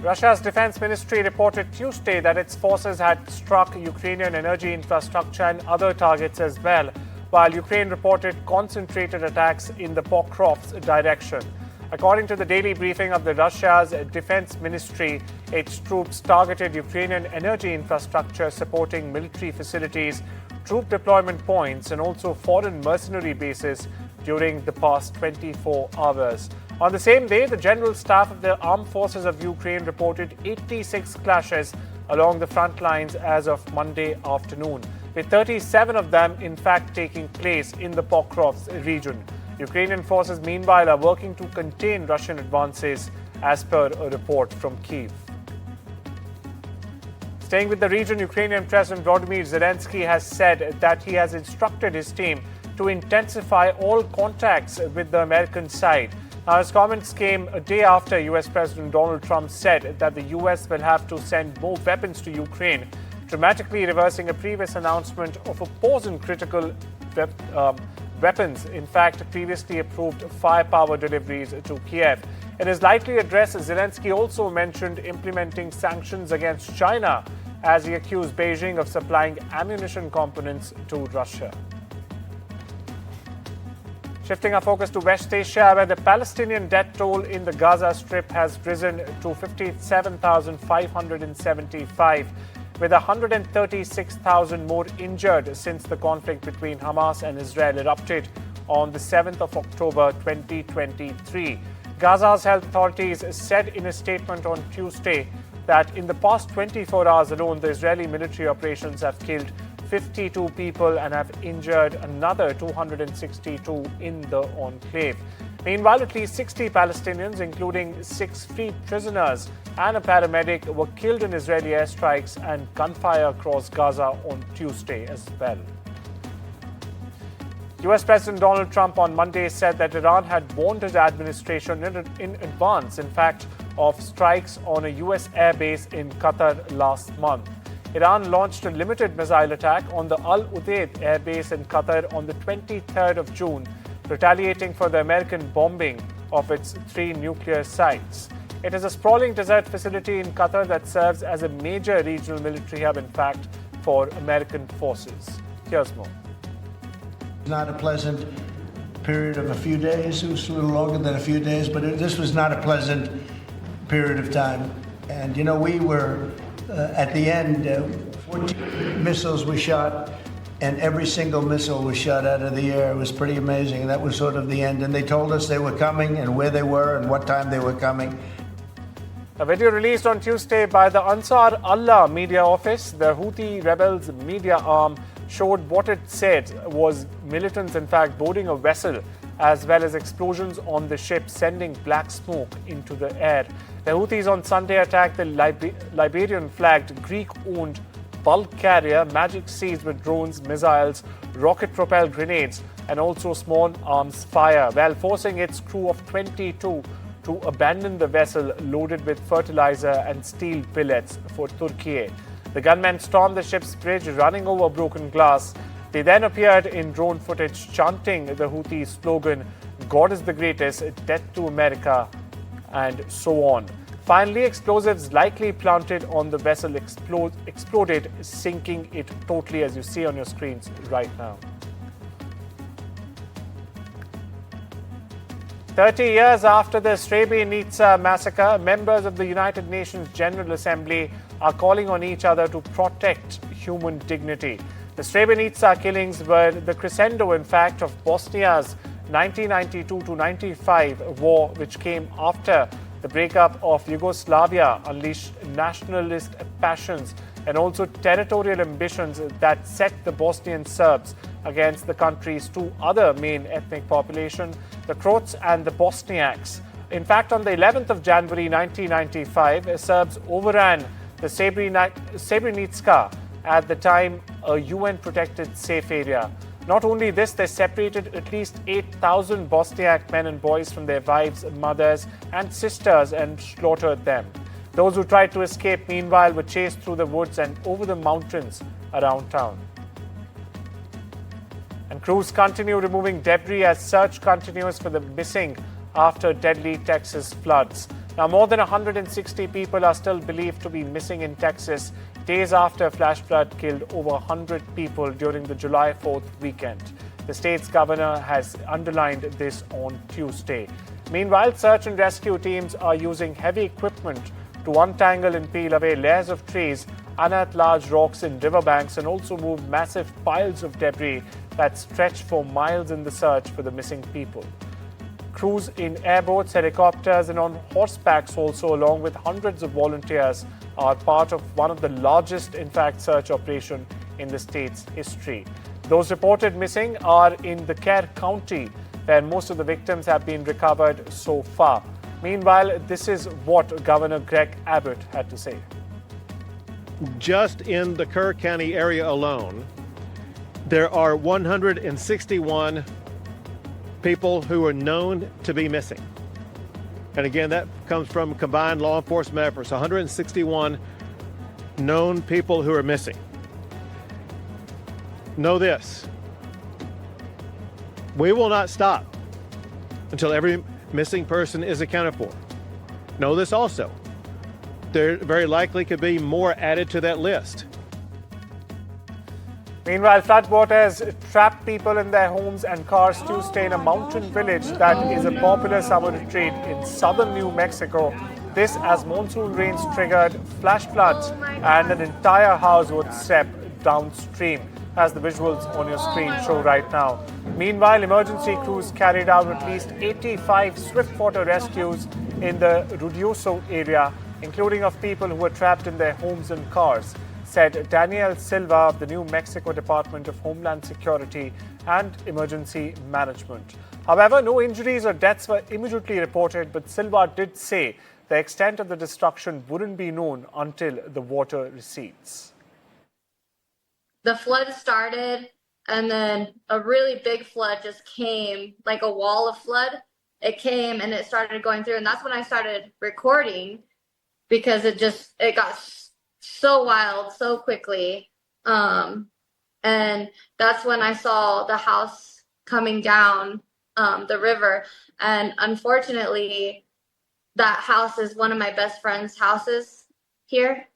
Russia's defense ministry reported Tuesday that its forces had struck Ukrainian energy infrastructure and other targets as well, while Ukraine reported concentrated attacks in the Pokrovsk direction. According to the daily briefing of the Russia's defense ministry, its troops targeted Ukrainian energy infrastructure supporting military facilities, troop deployment points, and also foreign mercenary bases during the past 24 hours. On the same day, the General Staff of the Armed Forces of Ukraine reported 86 clashes along the front lines as of Monday afternoon, with 37 of them in fact taking place in the Pokrovsk region. Ukrainian forces meanwhile are working to contain Russian advances as per a report from Kyiv. Staying with the region, Ukrainian President Volodymyr Zelensky has said that he has instructed his team to intensify all contacts with the American side. Now, his comments came a day after US President Donald Trump said that the US will have to send more weapons to Ukraine, dramatically reversing a previous announcement of a pause in critical weapons. In fact, previously approved firepower deliveries to Kiev. In his lightly address, Zelensky also mentioned implementing sanctions against China as he accused Beijing of supplying ammunition components to Russia. Shifting our focus to West Asia, where the Palestinian death toll in the Gaza Strip has risen to 57,575, with 136,000 more injured since the conflict between Hamas and Israel erupted on the 7th of October 2023. Gaza's health authorities said in a statement on Tuesday that in the past 24 hours alone, the Israeli military operations have killed 52 people and have injured another 262 in the enclave. Meanwhile, at least 60 Palestinians, including 6 freed prisoners and a paramedic, were killed in Israeli airstrikes and gunfire across Gaza on Tuesday as well. US President Donald Trump on Monday said that Iran had warned his administration in advance, in fact, of strikes on a US airbase in Qatar last month. Iran launched a limited missile attack on the Al Udeid airbase in Qatar on the 23rd of June, retaliating for the American bombing of its 3 nuclear sites. It is a sprawling desert facility in Qatar that serves as a major regional military hub, in fact, for American forces. Here's more. It's not a pleasant period of a few days. It was a little longer than a few days, but this was not a pleasant period of time. And, you know, we were at the end, 14 missiles were shot, and every single missile was shot out of the air. It was pretty amazing. That was sort of the end. And they told us they were coming and where they were and what time they were coming. A video released on Tuesday by the Ansar Allah media office, the Houthi rebels' media arm, showed what it said was militants, in fact, boarding a vessel, as well as explosions on the ship, sending black smoke into the air. The Houthis on Sunday attacked the Liberian-flagged Greek-owned bulk carrier Magic Seas with drones, missiles, rocket-propelled grenades, and also small arms fire, while forcing its crew of 22 to abandon the vessel loaded with fertilizer and steel billets for Turkey. The gunmen stormed the ship's bridge, running over broken glass. They then appeared in drone footage chanting the Houthi slogan, "God is the greatest, death to America," and so on. Finally, explosives likely planted on the vessel exploded, sinking it totally, as you see on your screens right now. 30 years after the Srebrenica massacre, members of the United Nations General Assembly are calling on each other to protect human dignity. The Srebrenica killings were the crescendo, in fact, of Bosnia's 1992-95 war, which came after the breakup of Yugoslavia unleashed nationalist passions and also territorial ambitions that set the Bosnian Serbs against the country's 2 other main ethnic populations, the Croats and the Bosniaks. In fact, on the 11th of January 1995, Serbs overran the Srebrenica, at the time a UN-protected safe area. Not only this, they separated at least 8,000 Bosniak men and boys from their wives, mothers, and sisters and slaughtered them. Those who tried to escape, meanwhile, were chased through the woods and over the mountains around town. And crews continue removing debris as search continues for the missing after deadly Texas floods. Now, more than 160 people are still believed to be missing in Texas, days after a flash flood killed over 100 people during the July 4th weekend. The state's governor has underlined this on Tuesday. Meanwhile, search and rescue teams are using heavy equipment to untangle and peel away layers of trees, unearth large rocks in riverbanks, and also move massive piles of debris that stretch for miles in the search for the missing people. Crews in airboats, helicopters, and on horsebacks also, along with hundreds of volunteers, are part of one of the largest, in fact, search operation in the state's history. Those reported missing are in the Kerr County, where most of the victims have been recovered so far. Meanwhile, this is what Governor Greg Abbott had to say. Just in the Kerr County area alone, there are 161 people who are known to be missing. And again, that comes from combined law enforcement efforts, 161 known people who are missing. Know this, we will not stop until every missing person is accounted for. Know this also, there very likely could be more added to that list. Meanwhile, floodwaters trapped people in their homes and cars Tuesday in a mountain village that is a popular summer retreat in southern New Mexico. This as monsoon rains triggered flash floods and an entire house would step downstream, as the visuals on your screen show right now. Meanwhile, emergency crews carried out at least 85 swiftwater rescues in the Ruidoso area, including of people who were trapped in their homes and cars, said Daniel Silva of the New Mexico Department of Homeland Security and Emergency Management. However, no injuries or deaths were immediately reported, but Silva did say the extent of the destruction wouldn't be known until the water recedes. The flood started, and then a really big flood just came, like a wall of flood. It came and it started going through, and that's when I started recording, because it got so wild so quickly. And that's when I saw the house coming down the river. And unfortunately, that house is one of my best friend's houses here.